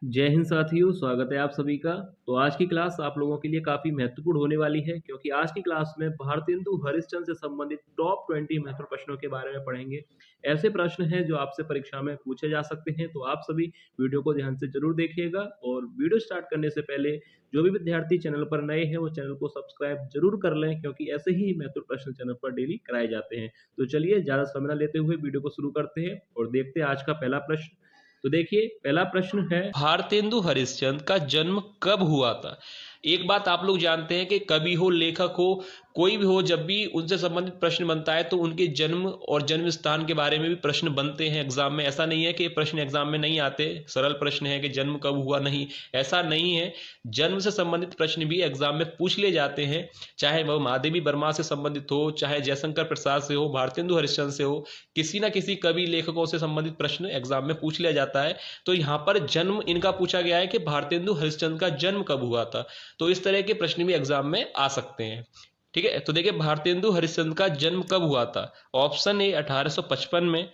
जय हिंद साथियों, स्वागत है आप सभी का। तो आज की क्लास आप लोगों के लिए काफी महत्वपूर्ण होने वाली है, क्योंकि आज की क्लास में भारतेंदु हरिश्चंद्र से संबंधित टॉप 20 महत्वपूर्ण प्रश्नों के बारे में पढ़ेंगे। ऐसे प्रश्न हैं जो आपसे परीक्षा में पूछे जा सकते हैं, तो आप सभी वीडियो को ध्यान से जरूर देखिएगा। और वीडियो स्टार्ट करने से पहले जो भी विद्यार्थी चैनल पर नए हैं वो चैनल को सब्सक्राइब जरूर कर लें, क्योंकि ऐसे ही महत्वपूर्ण प्रश्न चैनल पर डेली कराए जाते हैं। तो चलिए ज्यादा समय न लेते हुए वीडियो को शुरू करते हैं और देखते हैं आज का पहला प्रश्न। तो देखिए, पहला प्रश्न है, भारतेंदु हरिश्चंद्र का जन्म कब हुआ था। एक बात आप लोग जानते हैं कि कवि हो, लेखक हो, कोई भी हो, जब भी उनसे संबंधित प्रश्न बनता है तो उनके जन्म और जन्म स्थान के बारे में भी प्रश्न बनते हैं एग्जाम में। ऐसा नहीं है कि प्रश्न एग्जाम में नहीं आते, सरल प्रश्न है कि जन्म कब हुआ, नहीं, ऐसा नहीं है। जन्म से संबंधित प्रश्न भी एग्जाम में पूछ लिए जाते हैं, चाहे वह महादेवी वर्मा से संबंधित हो, चाहे जयशंकर प्रसाद से हो, भारतेंदु हरिश्चंद्र से हो, किसी ना किसी कवि लेखकों से संबंधित प्रश्न एग्जाम में पूछ लिया जाता है। तो यहाँ पर जन्म इनका पूछा गया है कि भारतेंदु हरिश्चंद्र का जन्म कब हुआ था। तो इस तरह के प्रश्न भी एग्जाम में आ सकते हैं। ठीक है, तो देखिए भारतेंदु हरिश्चंद्र का जन्म कब हुआ था। ऑप्शन ए 1855 में,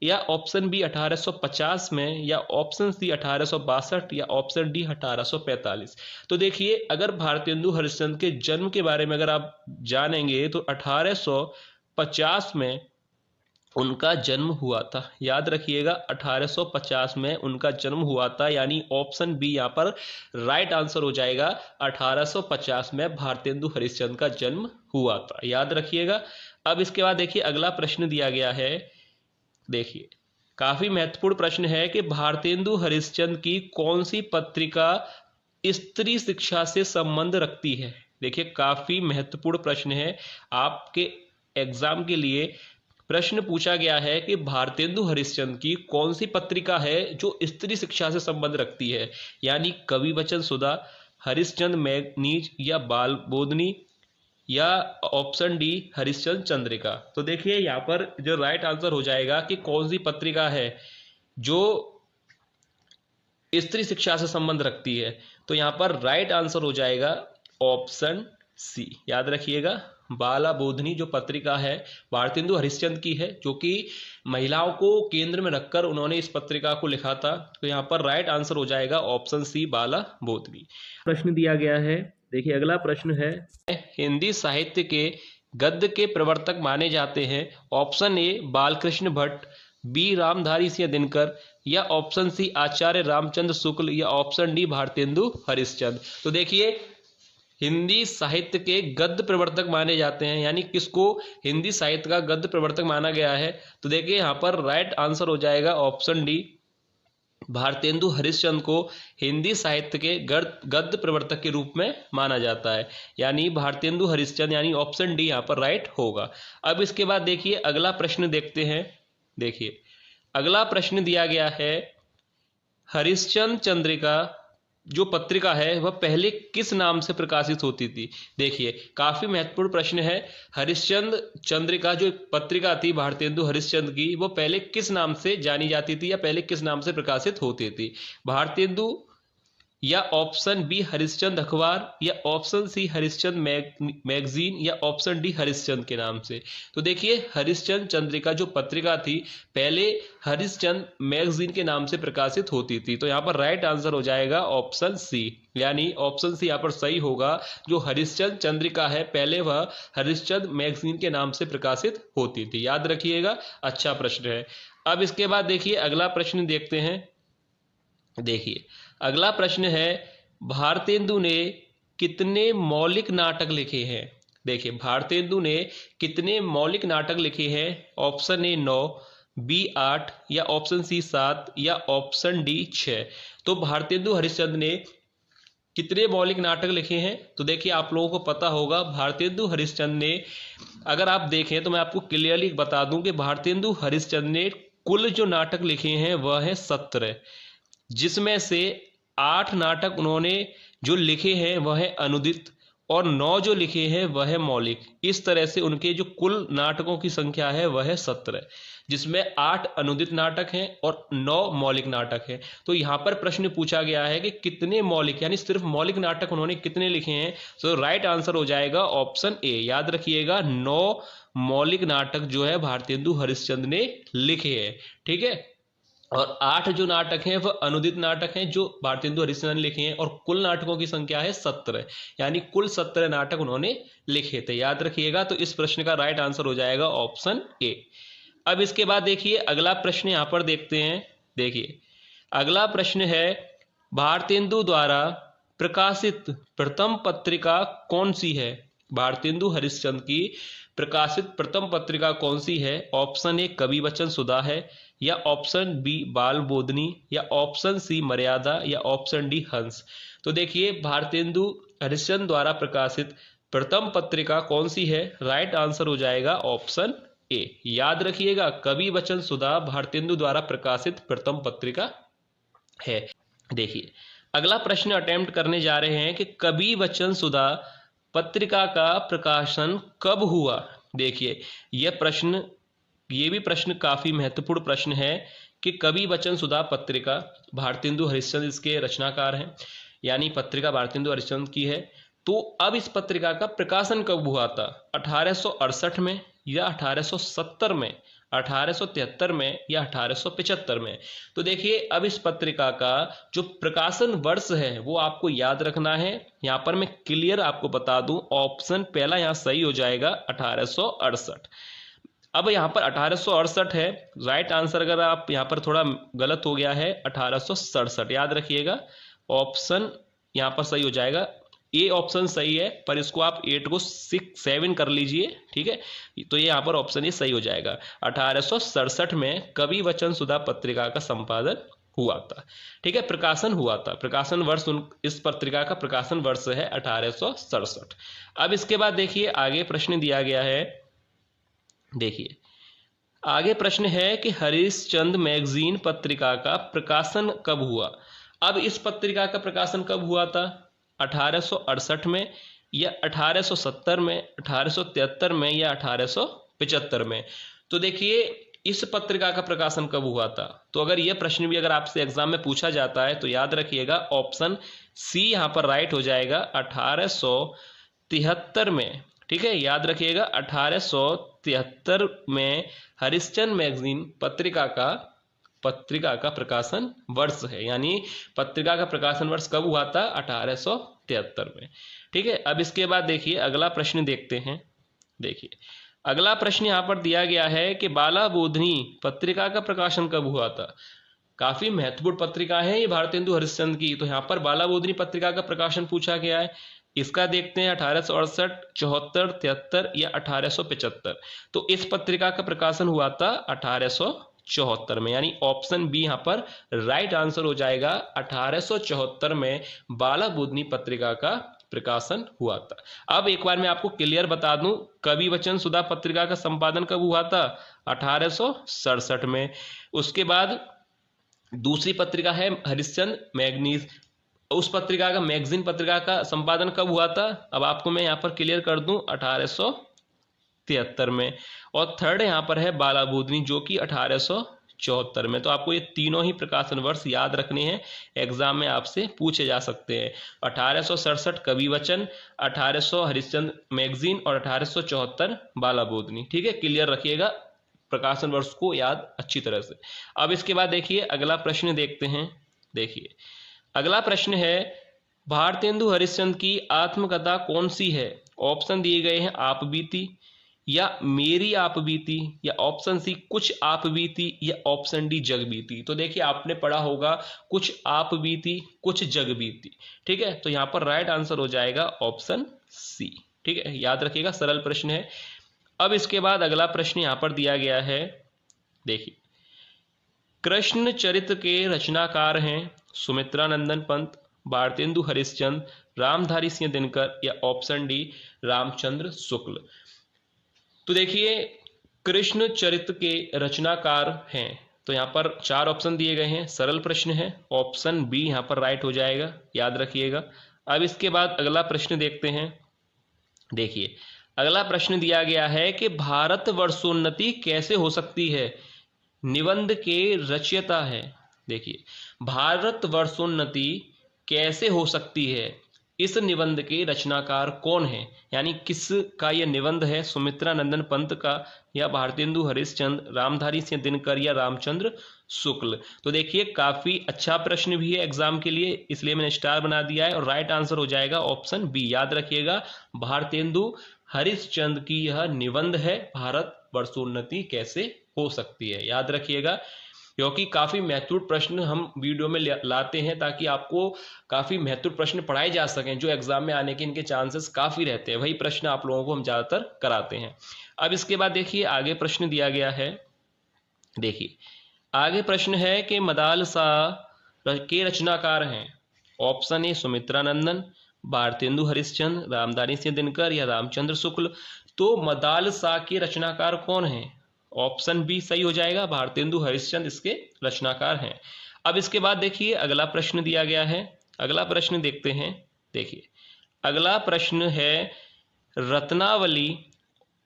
या ऑप्शन बी 1850 में, या ऑप्शन सी 1862, या ऑप्शन डी 1845। तो देखिए, अगर भारतेंदु हरिश्चंद्र के जन्म के बारे में अगर आप जानेंगे तो 1850 में उनका जन्म हुआ था। याद रखिएगा, 1850 में उनका जन्म हुआ था, यानी ऑप्शन बी यहाँ पर राइट आंसर हो जाएगा। 1850 में भारतेंदु हरिश्चंद्र का जन्म हुआ था, याद रखिएगा। अब इसके बाद देखिए अगला प्रश्न दिया गया है। देखिए, काफी महत्वपूर्ण प्रश्न है कि भारतेंदु हरिश्चंद्र की कौन सी पत्रिका स्त्री शिक्षा से संबंध रखती है। देखिए, काफी महत्वपूर्ण प्रश्न है, आपके एग्जाम के लिए प्रश्न पूछा गया है कि भारतेंदु हरिश्चंद्र की कौन सी पत्रिका है जो स्त्री शिक्षा से संबंध रखती है, यानी कवि वचन सुधा, हरिश्चंद्र मैगनीज, या बाल बोधनी, या ऑप्शन डी हरिश्चंद्र चंद्रिका। तो देखिए यहाँ पर जो राइट आंसर हो जाएगा कि कौन सी पत्रिका है जो स्त्री शिक्षा से संबंध रखती है, तो यहाँ पर राइट आंसर हो जाएगा ऑप्शन सी। याद रखिएगा, बाला बोधनी जो पत्रिका है भारतेंदु हरिश्चंद्र की है, जो कि महिलाओं को केंद्र में रखकर उन्होंने इस पत्रिका को लिखा था। तो यहाँ पर राइट आंसर हो जाएगा ऑप्शन सी, बाला बोधनी। प्रश्न दिया गया है। देखिए अगला प्रश्न है, हिंदी साहित्य के गद्य के प्रवर्तक माने जाते हैं। Option A Balkrishna Bhatt, B Ramdhari Singh Dinkar, या ऑप्शन सी आचार्य रामचंद्र शुक्ल, या ऑप्शन डी भारतेंदु हरिश्चंद्र। तो देखिए, हिंदी साहित्य के गद्य प्रवर्तक माने जाते हैं, यानी किसको हिंदी साहित्य का गद्य प्रवर्तक माना गया है। तो देखिए यहाँ पर राइट आंसर हो जाएगा ऑप्शन डी, भारतेंदु हरिश्चंद्र को हिंदी साहित्य के गद्य प्रवर्तक के रूप में माना जाता है, यानी भारतेंदु हरिश्चंद्र, यानी ऑप्शन डी यहाँ पर राइट होगा। अब इसके बाद देखिए अगला प्रश्न देखते हैं। देखिए अगला प्रश्न दिया गया है, हरिश्चंद्र चंद्रिका जो पत्रिका है वह पहले किस नाम से प्रकाशित होती थी। देखिए काफी महत्वपूर्ण प्रश्न है। हरिश्चंद्र चंद्रिका जो पत्रिका थी भारतेंदु हरिश्चंद्र की, वो पहले किस नाम से जानी जाती थी, या पहले किस नाम से प्रकाशित होती थी। भारतेंदु, या ऑप्शन बी हरिश्चंद्र अखबार, या ऑप्शन सी हरिश्चंद्र मैगजीन, या ऑप्शन डी हरिश्चंद्र के नाम से। तो देखिए हरिश्चंद्र चंद्रिका जो पत्रिका थी पहले हरिश्चंद्र मैगजीन के नाम से प्रकाशित होती थी। तो यहाँ पर राइट आंसर हो जाएगा ऑप्शन सी, यानी ऑप्शन सी यहाँ पर सही होगा। जो हरिश्चंद्र चंद्रिका है पहले वह हरिश्चंद्र मैगजीन के नाम से प्रकाशित होती थी, याद रखिएगा। अच्छा प्रश्न है। अब इसके बाद देखिए अगला प्रश्न देखते हैं। देखिए अगला प्रश्न है, भारतेंदु ने कितने मौलिक नाटक लिखे हैं। देखिए भारतेंदु ने कितने मौलिक नाटक लिखे हैं। ऑप्शन ए 9, बी 8, या ऑप्शन सी 7, या ऑप्शन डी 6। तो भारतेंदु हरिश्चंद्र ने कितने मौलिक नाटक लिखे हैं। तो देखिए आप लोगों को पता होगा, भारतेंदु हरिश्चंद्र ने, अगर आप देखें तो मैं आपको क्लियरली बता दूं कि भारतेंदु हरिश्चंद्र ने कुल जो नाटक लिखे हैं वह है 17, जिसमें से 8 नाटक उन्होंने जो लिखे हैं वह है अनुदित, और 9 जो लिखे हैं वह है मौलिक। इस तरह से उनके जो कुल नाटकों की संख्या है वह है 17, जिसमें 8 अनुदित नाटक हैं और 9 मौलिक नाटक हैं। तो यहाँ पर प्रश्न पूछा गया है कि कितने मौलिक, यानी सिर्फ मौलिक नाटक उन्होंने कितने लिखे हैं। तो राइट आंसर हो जाएगा ऑप्शन ए। याद रखिएगा, 9 मौलिक नाटक जो है भारतेंदु हरिश्चंद्र ने लिखे हैं। ठीक है, और 8 जो नाटक हैं वह अनुदित नाटक हैं जो भारतेंदु हरिश्चंद्र ने लिखे हैं, और कुल नाटकों की संख्या है 17, यानी कुल 17 नाटक उन्होंने लिखे थे। याद रखिएगा। तो इस प्रश्न का राइट आंसर हो जाएगा ऑप्शन ए। अब इसके बाद देखिए अगला प्रश्न यहां पर देखते हैं। देखिए अगला प्रश्न है, भारतेंदु द्वारा प्रकाशित प्रथम पत्रिका कौन सी है? भारतेंदु हरिश्चंद्र की प्रकाशित प्रथम पत्रिका कौन सी है? ऑप्शन ए कवि वचन सुधा है, या ऑप्शन बी बाल बोधनी, या ऑप्शन सी मर्यादा, या ऑप्शन डी हंस। तो देखिए भारतेंदु हरिश्चंद्र द्वारा प्रकाशित प्रथम पत्रिका कौन सी है? राइट आंसर हो जाएगा ऑप्शन ए। याद रखिएगा, कवि वचन सुधा भारतेंदु द्वारा प्रकाशित प्रथम पत्रिका है। देखिए अगला प्रश्न अटेम्प्ट करने जा रहे हैं कि कवि वचन सुधा पत्रिका का प्रकाशन कब हुआ? देखिए ये भी प्रश्न काफी महत्वपूर्ण प्रश्न है कि कवि वचन सुधा पत्रिका, भारतेंदु हरिश्चंद्र इसके रचनाकार हैं, यानी पत्रिका भारतेंदु हरिश्चंद्र की है। तो अब इस पत्रिका का प्रकाशन कब हुआ था? 1868 में, या 1870 में, 1873 में, या 1875 में? तो देखिए अब इस पत्रिका का जो प्रकाशन वर्ष है वो आपको याद रखना है। यहां पर मैं क्लियर आपको बता दूं, ऑप्शन पहला यहां सही हो जाएगा 1868। अब यहां पर 1868 है राइट आंसर। अगर आप यहां पर थोड़ा गलत हो गया है 1867, याद रखिएगा ऑप्शन यहां पर सही हो जाएगा। ए ऑप्शन सही है, पर इसको आप 8 को 6 7 कर लीजिए, ठीक है। तो ये यहाँ पर ऑप्शन ये सही हो जाएगा। 1867 में कवि वचन सुधा पत्रिका का संपादन हुआ था, ठीक है, प्रकाशन हुआ था। प्रकाशन वर्ष इस पत्रिका का प्रकाशन वर्ष है 1867। अब इसके बाद देखिए आगे प्रश्न दिया गया है। देखिए आगे प्रश्न है कि हरिश्चंद्र मैगजीन पत्रिका का प्रकाशन कब हुआ? अब इस पत्रिका का प्रकाशन कब हुआ था? 1868 में, या 1870 में, 1873 में, या 1875 में? तो देखिए इस पत्रिका का प्रकाशन कब हुआ था? तो अगर यह प्रश्न भी अगर आपसे एग्जाम में पूछा जाता है तो याद रखिएगा ऑप्शन सी यहां पर राइट हो जाएगा 1873 में, ठीक है। याद रखिएगा 1873 में हरिश्चंद्र मैगजीन पत्रिका का प्रकाशन वर्ष है, यानी पत्रिका का प्रकाशन वर्ष कब हुआ था? 1873 में, ठीक है। अब इसके बाद देखिए अगला प्रश्न देखते हैं। देखिए अगला प्रश्न यहां पर दिया गया है कि बाला बोधनी पत्रिका का प्रकाशन कब हुआ था? काफी महत्वपूर्ण पत्रिका है ये भारतेंदु हरिश्चंद्र की। तो यहां पर बाला बोधनी पत्रिका का प्रकाशन पूछा गया है। इसका देखते हैं 1868, 74, 73 या 1875। तो इस पत्रिका का प्रकाशन हुआ था 1874 में, यानी ऑप्शन बी यहां पर राइट आंसर हो जाएगा। 1874 में बाला बोधनी पत्रिका का प्रकाशन हुआ था। अब एक बार मैं आपको क्लियर बता दूं, कवि वचन सुधा पत्रिका का संपादन कब हुआ था? 1867 में। उसके बाद दूसरी पत्रिका है हरिश्चंद्र मैगजीन, उस पत्रिका का मैगजीन पत्रिका का संपादन कब हुआ था? अब आपको मैं यहां पर क्लियर कर दूं 1873 में। और थर्ड यहां पर है बाला बोधनी जो कि 1874 में। तो आपको ये तीनों ही प्रकाशन वर्ष याद रखने हैं, एग्जाम में आपसे पूछे जा सकते हैं। 1867 कवि वचन, 1800 हरिश्चंद्र मैगजीन और 1874 बाला बोधनी, ठीक है। क्लियर रखिएगा प्रकाशन वर्ष को याद अच्छी तरह से। अब इसके बाद देखिए अगला प्रश्न देखते हैं। देखिए अगला प्रश्न है, भारतेंदु हरिश्चंद्र की आत्मकथा कौन सी है? ऑप्शन दिए गए हैं आप बीती, या मेरी आप बीती, या ऑप्शन सी कुछ आप बीती, या ऑप्शन डी जग बीती। तो देखिए आपने पढ़ा होगा कुछ आप बीती कुछ जग बीती, ठीक है। तो यहां पर राइट आंसर हो जाएगा ऑप्शन सी, ठीक है। याद रखिएगा सरल प्रश्न है। अब इसके बाद अगला प्रश्न यहां पर दिया गया है। देखिए कृष्ण चरित्र के रचनाकार हैं सुमित्रानंदन पंत, भारतेंदु हरिश्चंद्र, रामधारी सिंह दिनकर, या ऑप्शन डी रामचंद्र शुक्ल। तो देखिए कृष्ण चरित्र के रचनाकार हैं, तो यहां पर 4 ऑप्शन दिए गए हैं, सरल प्रश्न है, ऑप्शन बी यहां पर राइट हो जाएगा, याद रखिएगा। अब इसके बाद अगला प्रश्न देखते हैं। देखिए अगला प्रश्न दिया गया है कि भारत वर्षोन्नति कैसे हो सकती है? निबंध के रचयिता है। देखिए भारत वर्षोन्नति कैसे हो सकती है? इस निबंध के रचनाकार कौन है, यानी किस का यह निबंध है, सुमित्रा नंदन पंत का या भारतेंदु हरिश्चंद्र, रामधारी सिंह दिनकर या रामचंद्र शुक्ल। तो देखिए काफी अच्छा प्रश्न भी है एग्जाम के लिए, इसलिए मैंने स्टार बना दिया है और राइट आंसर हो जाएगा ऑप्शन बी। याद रखिएगा भारतेंदु हरिश्चंद्र की यह निबंध है, भारत वर्षोन्नति कैसे हो सकती है। याद रखिएगा, क्योंकि काफी महत्वपूर्ण प्रश्न हम वीडियो में लाते हैं ताकि आपको काफी महत्वपूर्ण प्रश्न पढ़ाए जा सकें जो एग्जाम में आने के इनके चांसेस काफी रहते हैं, वही प्रश्न आप लोगों को हम ज्यादातर कराते हैं। अब इसके बाद देखिए आगे प्रश्न दिया गया है। देखिए आगे प्रश्न है कि मदालसा के रचनाकार हैं। ऑप्शन ए सुमित्रा नंदन, भारतेंदु हरिश्चंद्र, रामधारी सिंह दिनकर या रामचंद्र शुक्ल। तो मदालसा के रचनाकार कौन है? ऑप्शन बी सही हो जाएगा, भारतेंदु हरिश्चंद्र इसके रचनाकार हैं। अब इसके बाद देखिए अगला प्रश्न दिया गया है, अगला प्रश्न देखते हैं। देखिए अगला प्रश्न है रत्नावली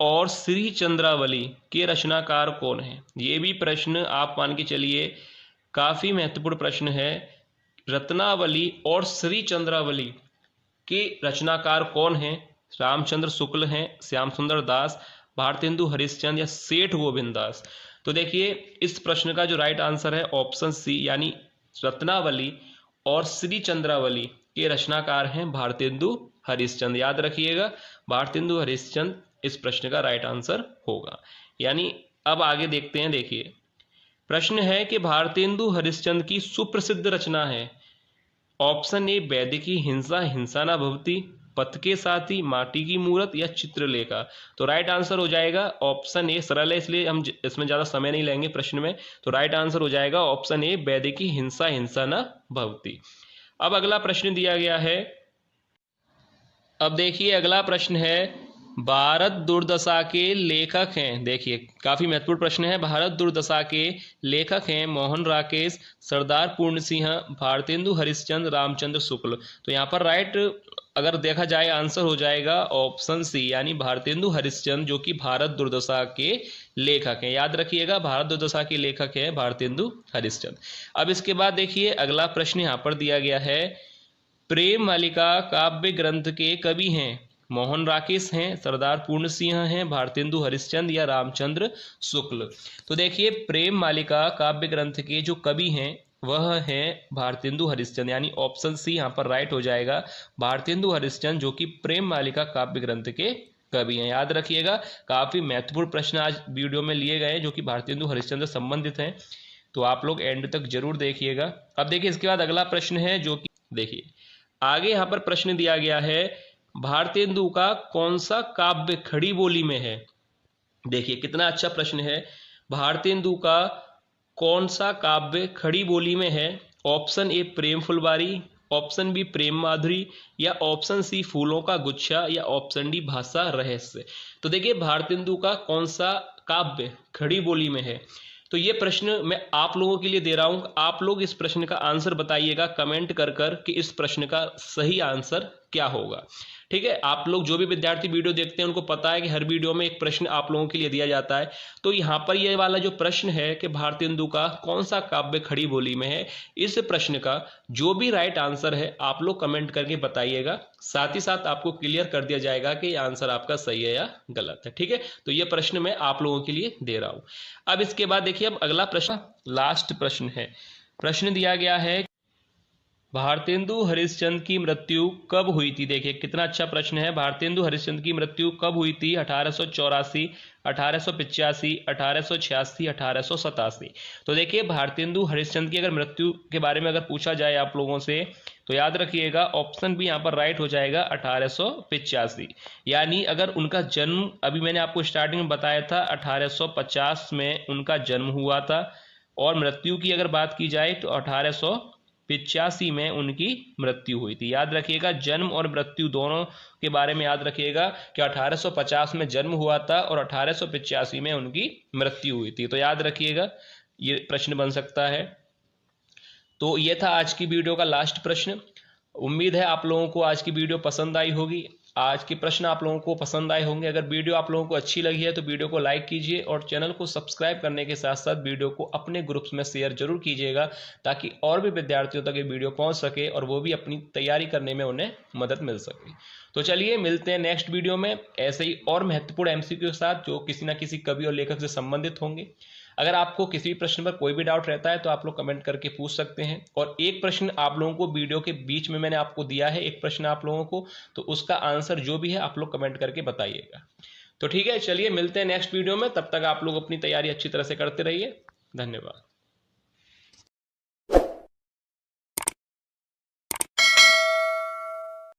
और श्री चंद्रावली के रचनाकार कौन है। ये भी प्रश्न आप मान के चलिए काफी महत्वपूर्ण प्रश्न है। रत्नावली और श्री चंद्रावली के रचनाकार कौन है? रामचंद्र शुक्ल हैं, श्याम सुंदर दास, भारतेंदु हरिश्चंद्र या सेठ गोविंद दास। तो देखिए इस प्रश्न का जो राइट आंसर है ऑप्शन सी, यानी रत्नावली और श्री चंद्रावली के रचनाकार हैं भारतेंदु हरिश्चंद्र। याद रखिएगा भारतेंदु हरिश्चंद्र इस प्रश्न का राइट आंसर होगा। यानी अब आगे देखते हैं। देखिए प्रश्न है कि भारतेंदु हरिश्चंद्र की सुप्रसिद्ध रचना है। ऑप्शन ए वैदिकी हिंसा हिंसा न भवति, पथ के साथी, माटी की मूरत या चित्रलेखा। तो राइट आंसर हो जाएगा ऑप्शन ए। सरल है इसलिए हम इसमें ज्यादा समय नहीं लेंगे प्रश्न में। तो राइट आंसर हो जाएगा ऑप्शन ए वैदिकी हिंसा हिंसा न भवति। अब अगला प्रश्न दिया गया है। अब देखिए अगला प्रश्न है भारत दुर्दशा के लेखक हैं। देखिए काफी महत्वपूर्ण प्रश्न है। भारत दुर्दशा के लेखक हैं मोहन राकेश, सरदार पूर्ण सिंह, भारतेंदु हरिश्चंद्र, रामचंद्र शुक्ल। तो यहाँ पर राइट अगर देखा जाए आंसर हो जाएगा ऑप्शन सी, यानी भारतेंदु हरिश्चंद्र जो कि भारत दुर्दशा के लेखक हैं। याद रखिएगा भारत दुर्दशा के लेखक है भारतेंदु हरिश्चंद्र। अब इसके बाद देखिए अगला प्रश्न यहाँ पर दिया गया है प्रेम मालिका काव्य ग्रंथ के कवि हैं। मोहन राकेश हैं, सरदार पूर्ण सिंह हैं, भारतेंदु हरिश्चंद्र या रामचंद्र शुक्ल। तो देखिए प्रेम मालिका काव्य ग्रंथ के जो कवि हैं वह है भारतेंदु हरिश्चंद्र, यानी ऑप्शन सी यहाँ पर राइट हो जाएगा भारतेंदु हरिश्चंद्र जो कि प्रेम मालिका काव्य ग्रंथ के कवि हैं। याद रखिएगा काफी महत्वपूर्ण प्रश्न आज वीडियो में लिए गए हैं जो कि भारतेंदु हरिश्चंद्र से संबंधित हैं, तो आप लोग एंड तक जरूर देखिएगा। अब देखिए इसके बाद अगला प्रश्न है जो कि देखिए आगे यहाँ पर प्रश्न दिया गया है भारतेंदु का कौन सा काव्य खड़ी बोली में है। देखिए कितना अच्छा प्रश्न है। भारतेंदु का कौन सा काव्य खड़ी बोली में है? Option A Prem Phulwari, option B Prem Madhuri या ऑप्शन सी फूलों का गुच्छा या ऑप्शन डी भाषा रहस्य। तो देखिए भारतेंदु का कौन सा काव्य खड़ी बोली में है। तो ये प्रश्न मैं आप लोगों के लिए दे रहा हूं, आप लोग इस प्रश्न का आंसर बताइएगा कमेंट कर कर कि इस प्रश्न का सही आंसर क्या होगा। ठीक है, आप लोग जो भी विद्यार्थी वीडियो देखते हैं उनको पता है कि हर वीडियो में एक प्रश्न आप लोगों के लिए दिया जाता है। तो यहाँ पर ये वाला जो प्रश्न है कि भारतेंदु का कौन सा काव्य खड़ी बोली में है, इस प्रश्न का जो भी राइट आंसर है आप लोग कमेंट करके बताइएगा। साथ ही साथ आपको क्लियर कर दिया जाएगा कि आंसर आपका सही है या गलत है। ठीक है, तो ये प्रश्न मैं आप लोगों के लिए दे रहा हूं। अब इसके बाद देखिए अब अगला प्रश्न लास्ट प्रश्न है। प्रश्न दिया गया है भारतेंदु हरिश्चंद्र की मृत्यु कब हुई थी। देखिए कितना अच्छा प्रश्न है। भारतेंदु हरिश्चंद्र की मृत्यु कब हुई थी? 1884, 1885, 1886, 1887। तो देखिए भारतेंदु हरिश्चंद्र की अगर मृत्यु के बारे में अगर पूछा जाए आप लोगों से तो याद रखिएगा ऑप्शन भी यहाँ पर राइट हो जाएगा 1885। यानी अगर उनका जन्म अभी मैंने आपको स्टार्टिंग में बताया था 1850 में उनका जन्म हुआ था और मृत्यु की अगर बात की जाए तो 1885 में उनकी मृत्यु हुई थी। याद रखिएगा जन्म और मृत्यु दोनों के बारे में याद रखिएगा कि 1850 में जन्म हुआ था और 1885 में उनकी मृत्यु हुई थी। तो याद रखिएगा ये प्रश्न बन सकता है। तो ये था आज की वीडियो का लास्ट प्रश्न। उम्मीद है आप लोगों को आज की वीडियो पसंद आई होगी। आज के प्रश्न आप लोगों को पसंद आए होंगे। अगर वीडियो आप लोगों को अच्छी लगी है तो वीडियो को लाइक कीजिए और चैनल को सब्सक्राइब करने के साथ साथ वीडियो को अपने ग्रुप्स में शेयर जरूर कीजिएगा, ताकि और भी विद्यार्थियों तक ये वीडियो पहुंच सके और वो भी अपनी तैयारी करने में उन्हें मदद मिल सके। तो चलिए मिलते हैं नेक्स्ट वीडियो में ऐसे ही और महत्वपूर्ण एमसीक्यू के साथ, जो किसी ना किसी कवि और लेखक से संबंधित होंगे। अगर आपको किसी भी प्रश्न पर कोई भी डाउट रहता है तो आप लोग कमेंट करके पूछ सकते हैं। और एक प्रश्न आप लोगों को वीडियो के बीच में मैंने आपको दिया है, एक प्रश्न आप लोगों को, तो उसका आंसर जो भी है आप लोग कमेंट करके बताइएगा। तो ठीक है, चलिए मिलते हैं नेक्स्ट वीडियो में। तब तक आप लोग अपनी तैयारी अच्छी तरह से करते रहिए। धन्यवाद।